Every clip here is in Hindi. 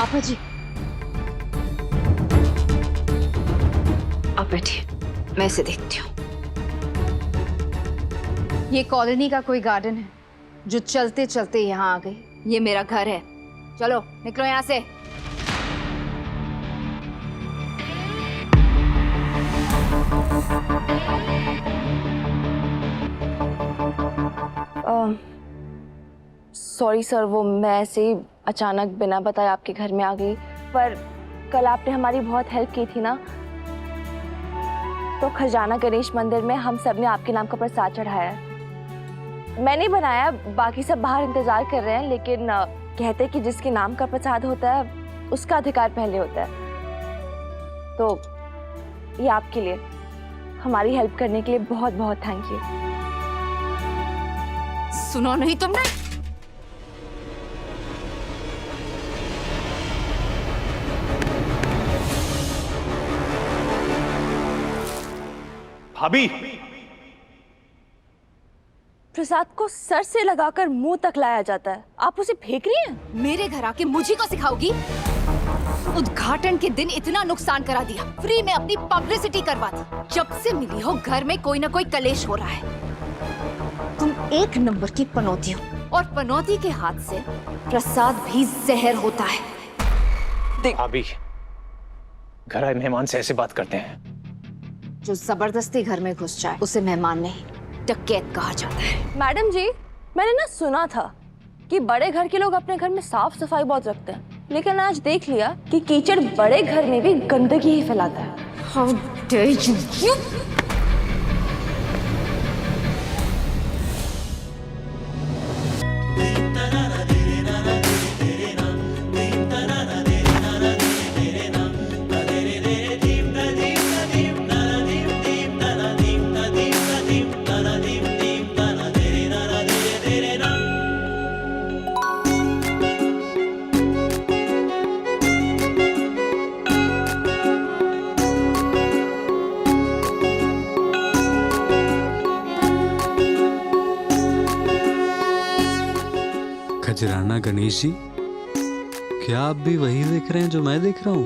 पापा जी आप बैठिए, मैं इसे देखती हूँ। ये कॉलोनी का कोई गार्डन है जो चलते चलते यहाँ आ गई। ये मेरा घर है, चलो निकलो यहाँ से। सॉरी सर, वो मैं ऐसे ही अचानक बिना बताए आपके घर में आ गई। पर कल आपने हमारी बहुत हेल्प की थी ना, तो खजाना गणेश मंदिर में हम सब ने आपके नाम का प्रसाद चढ़ाया है। मैंने बनाया, बाकी सब बाहर इंतजार कर रहे हैं, लेकिन कहते कि जिसके नाम का प्रसाद होता है उसका अधिकार पहले होता है। तो ये आपके लिए, हमारी हेल्प करने के लिए बहुत बहुत थैंक यू। सुनो नहीं तुमने? भाभी, प्रसाद को सर से लगाकर मुंह तक लाया जाता है, आप उसे फेंक रही हैं? मेरे घर आके मुझे को सिखाओगी? उद्घाटन के दिन इतना नुकसान करा दिया, फ्री में अपनी पब्लिसिटी करवा दी। जब से मिली हो घर में कोई ना कोई कलेश हो रहा है। तुम एक नंबर की पनौती हो, और पनौती के हाथ से प्रसाद भी जहर होता है। भाभी, घर आए मेहमान से ऐसे बात करते हैं? जो जबरदस्ती घर में घुस जाए उसे मेहमान नहीं, डकैत कहा जाता है। मैडम जी, मैंने ना सुना था कि बड़े घर के लोग अपने घर में साफ सफाई बहुत रखते हैं, लेकिन आज देख लिया कि कीचड़ बड़े घर में भी गंदगी ही फैलाता है। How dare you? Khajrana Ganesh ji, क्या आप भी वही देख रहे हैं जो मैं देख रहा हूँ?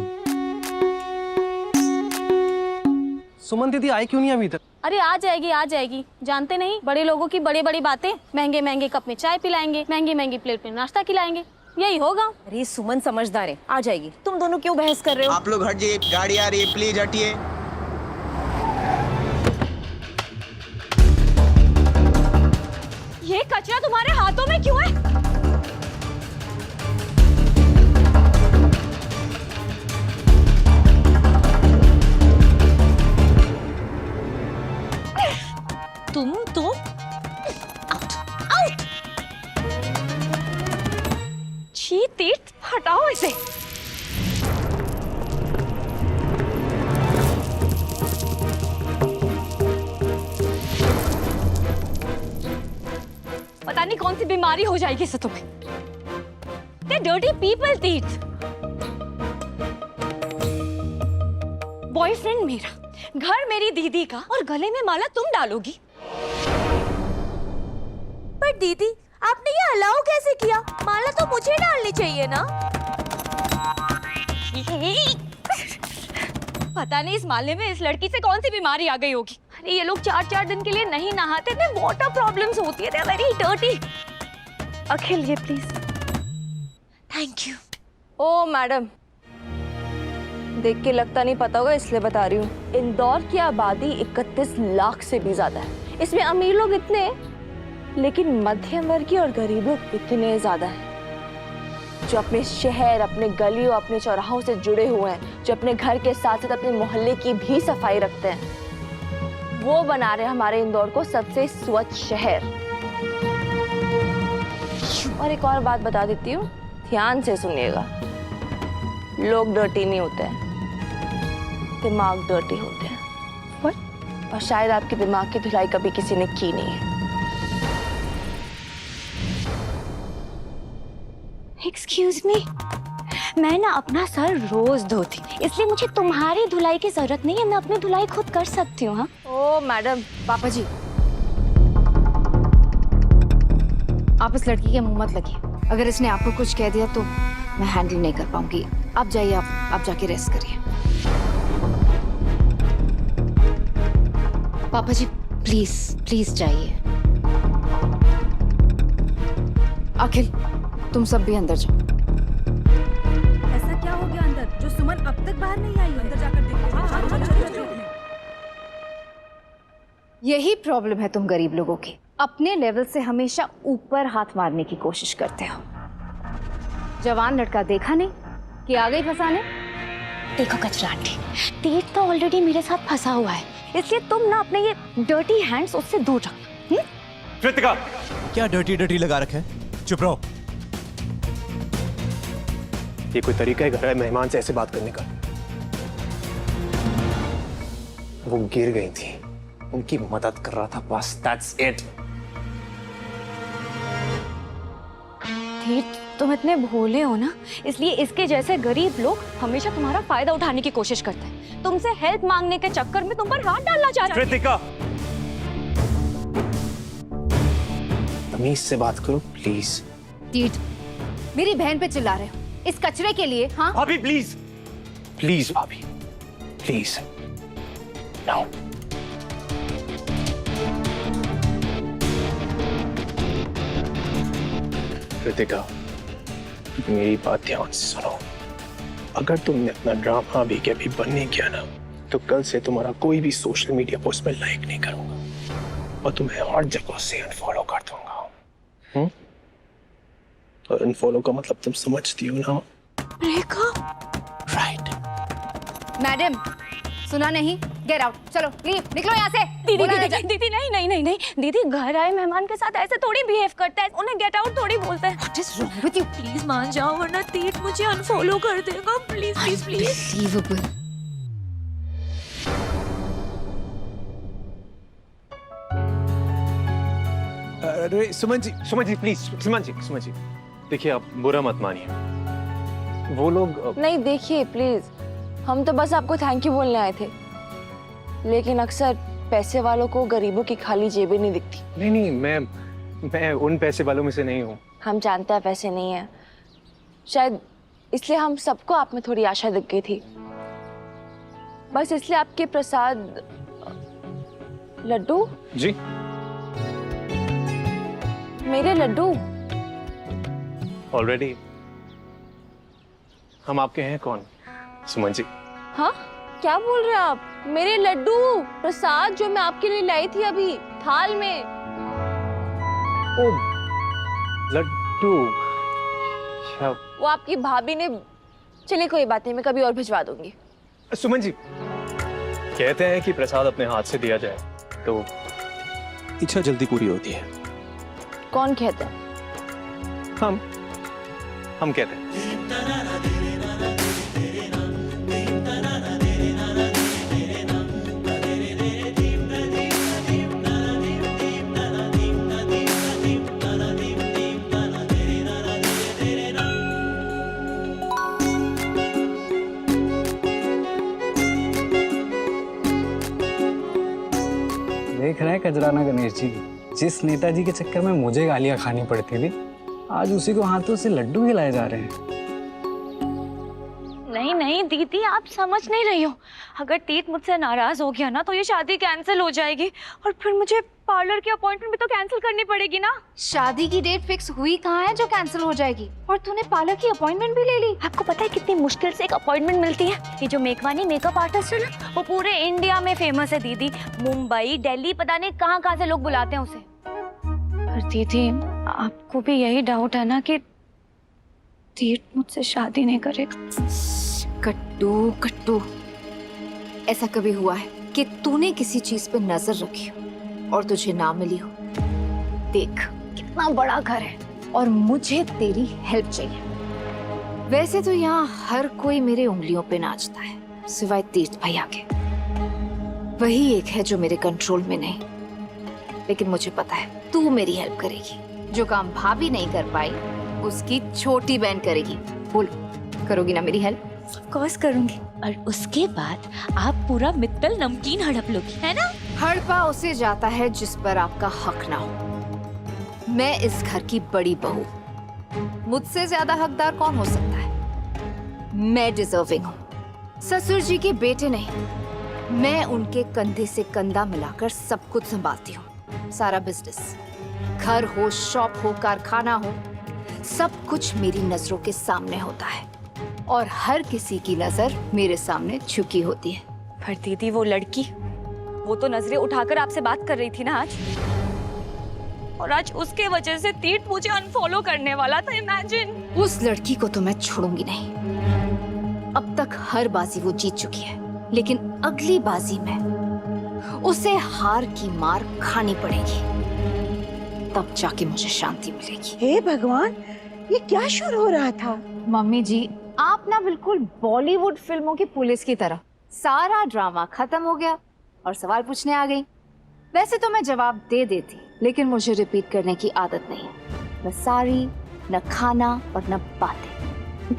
सुमन दीदी आई क्यों नहीं अभी तक? अरे आ जाएगी आ जाएगी, जानते नहीं बड़े लोगों की बड़ी बड़ी बातें। महंगे महंगे कप में चाय पिलाएंगे, महंगी महंगी प्लेट में नाश्ता खिलाएंगे, यही होगा। अरे सुमन समझदार है, आ जाएगी। तुम दोनों क्यों बहस कर रहे हो? आप लोग हट जाइए, गाड़ी आ रही है, प्लीज हटिए। ये कचरा तुम्हारे हाथों में क्यों है? तुम तो आउट आउट। छी तीर्थ, हटाओ इसे। पता नहीं कौन सी बीमारी हो जाएगी इससे तुम्हें। They're dirty people, तीर्थ। बॉयफ्रेंड मेरा, घर मेरी दीदी का, और गले में माला तुम डालोगी? पर दीदी, आपने ये अलाउ कैसे किया? माला तो मुझे डालनी चाहिए ना। पता नहीं इस माले में इस लड़की से कौन सी बीमारी आ गई होगी। अरे ये लोग 4-4 दिन के लिए नहीं नहाते थे, वाटर प्रॉब्लम्स होती है, they're very dirty। अखिल, ये प्लीज। Thank you. ओ मैडम, देख के लगता नहीं पता होगा, इसलिए बता रही हूँ। इंदौर की आबादी 31 लाख से भी ज्यादा है। इसमें अमीर लोग इतने, लेकिन मध्यम वर्गीय और गरीब लोग इतने ज्यादा हैं, जो अपने शहर, अपने गलियों, अपने चौराहों से जुड़े हुए हैं, जो अपने घर के साथ साथ अपने मोहल्ले की भी सफाई रखते हैं। वो बना रहे हमारे इंदौर को सबसे स्वच्छ शहर। और एक और बात बता देती हूँ, ध्यान से सुनिएगा। लोग डर्टी नहीं होते हैं, दिमाग डर्टी होते हैं। What? और शायद आपके दिमाग की धुलाई कभी किसी ने की नहीं है। एक्सक्यूज मी, मैं ना अपना सर रोज धोती, इसलिए मुझे तुम्हारी धुलाई की जरूरत नहीं है, मैं अपनी धुलाई खुद कर सकती हूँ। हाँ? ओ मैडम। पापा जी, आप इस लड़की के मुंह मत लगिए। अगर इसने आपको कुछ कह दिया तो मैं हैंडल नहीं कर पाऊंगी। आप जाइए, आप जाके रेस्ट करिए। पापा जी प्लीज प्लीज जाइए। अखिल, तुम सब भी अंदर जाओ। ऐसा क्या हो गया अंदर जो सुमन अब तक बाहर नहीं आई है? अंदर जाकर देखो। यही प्रॉब्लम है तुम गरीब लोगों की। अपने लेवल से हमेशा ऊपर हाथ मारने की कोशिश करते हो। जवान लड़का देखा नहीं कि आ गई फंसाने। देखो कचरा आंटी, तीर्थ तो ऑलरेडी मेरे साथ फंसा हुआ है, इसलिए तुम ना अपने ये डर्टी हैंड्स उससे दूर रखना। कृतिका, क्या डर्टी डर्टी लगा रखे? चुप रहो। ये कोई तरीका है घर आए मेहमान से ऐसे बात करने का? वो गिर गई थी, उनकी मदद कर रहा था, बस दैट्स इट। तीर्थ, तुम इतने भोले हो ना, इसलिए इसके जैसे गरीब लोग हमेशा तुम्हारा फायदा उठाने की कोशिश करते हैं। तुमसे हेल्प मांगने के चक्कर में तुम पर हाथ डालना चाहते हैं। कृतिका, तमीज से बात करो प्लीज। तीर्थ, मेरी बहन पे चिल्ला रहे हो इस कचरे के लिए? हाँ भाभी प्लीज। प्लीज भाभी, प्लीज। नाउ कृतिका, मेरी बात ध्यान से सुनो। अगर तुमने अपना ड्रामा अभी के अभी बंद नहीं किया ना, तो कल से तुम्हारा कोई भी सोशल मीडिया पोस्ट में लाइक नहीं करूंगा और तुम्हें हर जगह से अनफॉलो कर दूंगा। और अनफॉलो का मतलब तुम समझती हो ना? रेखा, राइट। मैडम, सुना नहीं? गेट आउट, चलो लीव, निकलो यहाँ से। दीदी दीदी नहीं नहीं नहीं नहीं दीदी, घर आए मेहमान के साथ ऐसे थोड़ी बिहेव करता है, उन्हें गेट आउट थोड़ी बोलता है। What is wrong with you? Please मान जाओ वरना तीर्थ मुझे अनफॉलो कर देगा। Please please please. Unbelievable. अरे सुमन जी प्लीज, सुमन जी देखिए, आप बुरा मत मानिए। वो लोग नहीं, देखिए प्लीज, हम तो बस आपको थैंक यू बोलने आए थे, लेकिन अक्सर पैसे वालों को गरीबों की खाली जेबें नहीं दिखती। नहीं, मैं उन पैसे वालों में से नहीं हूँ। हम जानते हैं पैसे नहीं है, शायद इसलिए हम सबको आप में थोड़ी आशा दिख गई थी। बस इसलिए आपके प्रसाद लड्डू, जी मेरे लड्डू। ऑलरेडी हम आपके हैं कौन सुमन जी? हाँ, क्या बोल रहे हैं आप? मेरे लड्डू प्रसाद जो मैं आपके लिए लाई थी अभी थाल में। ओ लड्डू, वो आपकी भाभी ने, चलिए कोई बात नहीं, मैं कभी और भिजवा दूंगी। सुमन जी कहते हैं कि प्रसाद अपने हाथ से दिया जाए तो इच्छा जल्दी पूरी होती है। कौन कहता है? हम कहते हैं। देख रहे हैं कजराना गणेश जी, जिस नेताजी के चक्कर में मुझे गालियां खानी पड़ती थी, आज उसी को हाथों से लड्डू खिलाए जा रहे हैं। नहीं नहीं दीदी, आप समझ नहीं रही हो। अगर तीर्थ मुझसे नाराज हो गया ना तो ये शादी कैंसिल हो जाएगी और फिर मुझे पार्लर की अपॉइंटमेंट भी तो कैंसिल करनी पड़ेगी ना। शादी की डेट फिक्स हुई कहाँ है जो कैंसिल हो जाएगी? और तूने पार्लर की अपॉइंटमेंट भी ले ली? आपको पता है कितनी मुश्किल से एक अपॉइंटमेंट मिलती है? ये जो मेघवानी मेकअप आर्टिस्ट है ना, वो पूरे इंडिया में फेमस है दीदी। मुंबई, दिल्ली, पता नहीं कहाँ कहाँ से लोग बुलाते हैं उसे। पर दीदी, आपको भी यही डाउट है ना कि तीर्थ मुझसे शादी नहीं करेगा? कट्टू कट्टू, ऐसा कभी हुआ है कि तूने किसी चीज पे नजर रखी हो और तुझे ना मिली हो? देख कितना बड़ा घर है और मुझे तेरी हेल्प चाहिए। वैसे तो यहाँ हर कोई मेरे उंगलियों पे नाचता है सिवाय तीर्थ भैया के। वही एक है जो मेरे कंट्रोल में नहीं, लेकिन मुझे पता है तू मेरी हेल्प करेगी। जो काम भाभी नहीं कर पाई उसकी छोटी बहन करेगी। बोल, करोगी ना मेरी हेल्प? ऑफ कोर्स करूंगी। और उसके बाद आप पूरा मित्तल नमकीन हड़प लोगी, है ना? हड़पा उसे जाता है जिस पर आपका हक ना हो। मैं इस घर की बड़ी बहू, मुझसे ज्यादा हकदार कौन हो सकता है? मैं डिजर्विंग हूँ। ससुर जी के बेटे नहीं, मैं उनके कंधे से कंधा मिलाकर सब कुछ संभालती हूँ। सारा बिजनेस, घर हो, शॉप हो, कारखाना हो, सब कुछ मेरी नजरों के सामने होता है और हर किसी की नजर मेरे सामने झुकी होती है। पर दीदी वो लड़की, वो तो नजरें उठाकर आपसे बात कर रही थी ना आज, और आज उसके वजह से तीर्थ मुझे अनफॉलो करने वाला था। इमेजिन। उस लड़की को तो मैं छोड़ूंगी नहीं। अब तक हर बाजी वो जीत चुकी है, लेकिन अगली बाजी में उसे हार की मार खानी पड़ेगी, तब जाके मुझे शांति मिलेगी। हे भगवान, ये क्या शुरू हो रहा था? मम्मी जी, आप ना बिल्कुल बॉलीवुड फिल्मों की पुलिस की तरह। सारा ड्रामा खत्म हो गया और सवाल पूछने आ गई। वैसे तो मैं जवाब दे देती, लेकिन मुझे रिपीट करने की आदत नहीं है। न साड़ी, न खाना और न बातें।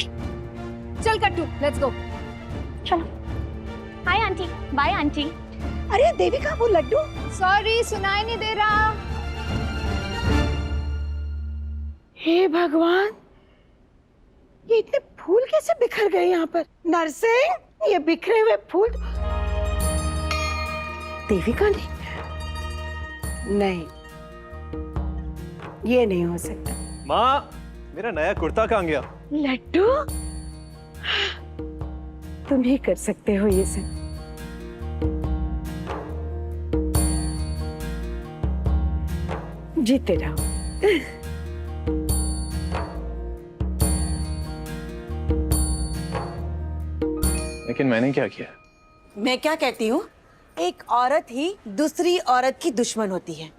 चल कट्टू, लेट्स गो। चलो। Hi aunty. Bye aunty. अरे देविका, वो लड्डू। सॉरी, सुनाई नहीं दे रहा। हे भगवान, ये इतने फूल कैसे बिखर गए यहाँ पर? नरसिंह, ये बिखरे हुए फूल देविका ने? नहीं, ये नहीं हो सकता। माँ, मेरा नया कुर्ता कहाँ गया? लड्डू, तुम ही कर सकते हो ये सब। जीते रहो। लेकिन मैंने क्या किया? मैं क्या कहती हूँ, एक औरत ही दूसरी औरत की दुश्मन होती है।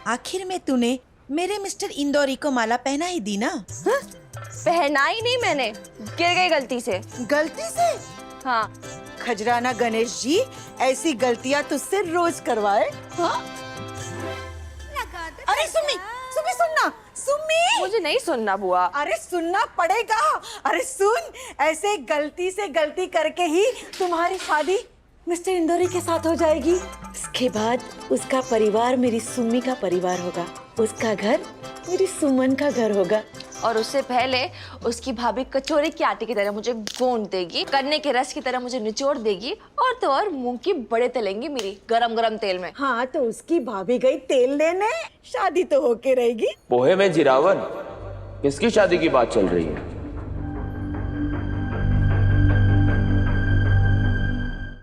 आखिर में तूने मेरे मिस्टर इंदौरी को माला पहना ही दी ना? हाँ? पहना ही नहीं मैंने, गिर गई गलती से। गलती से? हाँ। खजराना गणेश जी ऐसी गलतियाँ तुझसे रोज करवाए? हाँ? अरे सुम्मी, सुम्मी सुनना, सुम्मी। मुझे नहीं सुनना बुआ। अरे सुनना पड़ेगा। अरे सुन, ऐसे गलती से गलती करके ही तुम्हारी शादी मिस्टर इंदौरी के साथ हो जाएगी। उसके बाद उसका परिवार मेरी सुम्मी का परिवार होगा, उसका घर मेरी सुमन का घर होगा। और उससे पहले उसकी भाभी कचौरी के आटे की तरह मुझे गूंद देगी, गन्ने के रस की तरह मुझे निचोड़ देगी, और तो और मूंग की बड़े तलेंगी मेरी गरम गरम तेल में। हाँ, तो उसकी भाभी गई तेल लेने, शादी तो होके रहेगी। पोहे में जिरावन, किसकी शादी की बात चल रही है?